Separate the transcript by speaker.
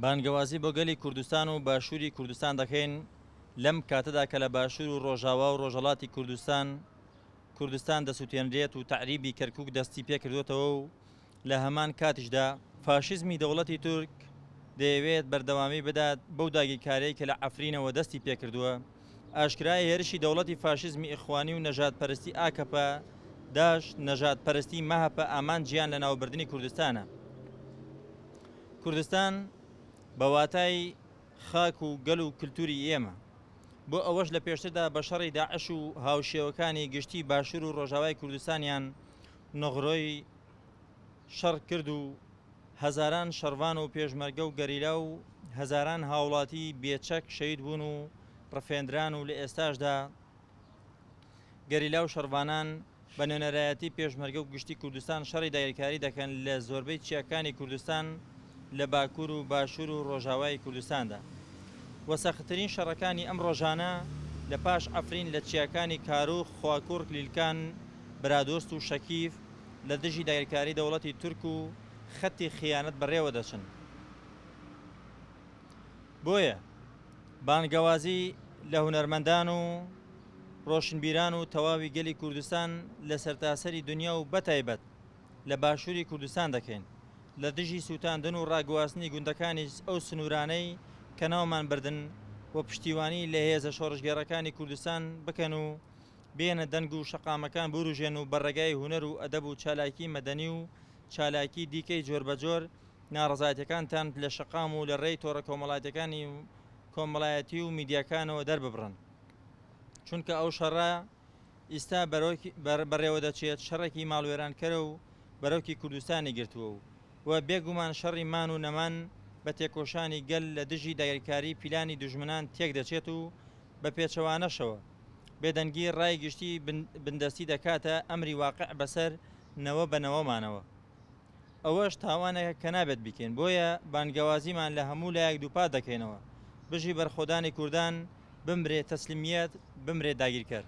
Speaker 1: بانگەوازی بۆ گەلی کوردستان و باشووری کوردستان دەکەین لەم کاتەدا کە لە باشوور و ڕۆژاوا و ڕۆژهەڵاتی کوردستان دەسووتێنرێت و تعریبی کەرکووک دەستی پێ کردوێتەوە و لە هەمان کاتیشدا فاشیزمی دەوڵەتی تورک دەیەوێت بەردەوامی بدات بەو داگیرکاریەی کە لە عەفرینەوە دەستی پێ کردووە. ئاشکرای هێرشی دەوڵەتی فاشیزمی ئیخوانی و نەژادپەرستی ئاکەپە داش نەژادپەرستی مەهەپە ئامان گیان لە ناوبردنی کوردستانە. کوردستان بە واتای خاک و گەل و کللتوری ئێمە بۆ ئەوەش لە پێشتردا بە شەڕی داعش و هاوشێوەکانی گشتی باشوور و ڕۆژاوای کوردستانیان نەغڕۆی شەڕ کرد و هەزاران شەڕوان و پێشمەرگە و گەریلا و هەزاران هاوڵاتی بێچەک شەید بوون و ڕفێنران و لە ئێستاشدا گەریلا و شەڕوانان بە نوێنەرایەتی پێشمەرگە و گشتی کوردستان شەڕی داگیرکاری دەکەن لە زۆربەی چیاکانی کوردستان لە باکوور و باشوور و ڕۆژاوای کوردستاندا. وەسەختترین شەڕەکانی ئەم ڕۆژانە لە پاش عەفرین لە چیاکانی کاروخ، خواکوڕ، کلیلکان، برادۆست و شەکیف لە دژی داگیرکاری دەوڵەتی تورک و خەتی خیانەت بەڕێوە دەچن. بۆیە بانگەوازی لە هونەرمەندان و ڕۆشنبیران و تەواوی گەلی کوردستان لە سەرتاسەری دنیا و بەتایبەت لە باشووری کوردستان دەکەین لە دژی سووتاندن و ڕاگواستنی گوندەکانی ئەو سنوورانەی کە ناومان بردن و پشتیوانی لە هێزە شۆڕژگێڕەکانی کوردستان بکەن و بێنە دەنگ و شەقامەکان بروژێن و بەڕێگای هونەر و ئەدەب و چالاکی مەدەنی و چالاکی دیکەی جۆر بەجۆر ناڕەزایەتەکانتان لە شەقام و لە ڕێی تۆڕە کۆمەڵایەتەکانی کۆمەڵایەتی و میدیاکانەوە دەرببڕن. چونکە ئەو شەڕە ئیستا بەڕێوە دەچێت شەڕێکی ماڵوێرانکەرە و بەرەوکی کوردستانی گرتووە و بێگومان شەڕی مان و نەمان بە تێکۆشانی گەل لە دژی داگیرکاری پیلانی دوژمنان تێک دەچێت و بە پێچەوانەشەوە بێدەنگی ڕای گشتی بندەستی دەکاتە ئەمری واقع بەسەر نەوە بەنەوەمانەوە. ئەوەش تاوانێکە کە نابێت بیکەین. بۆیە بانگەوازیمان لە هەموو لایەک دووپات دەکەینەوە بژی بەرخۆدانی کوردان بمرێ تەسلیمیەت بمرێ داگیرکەر.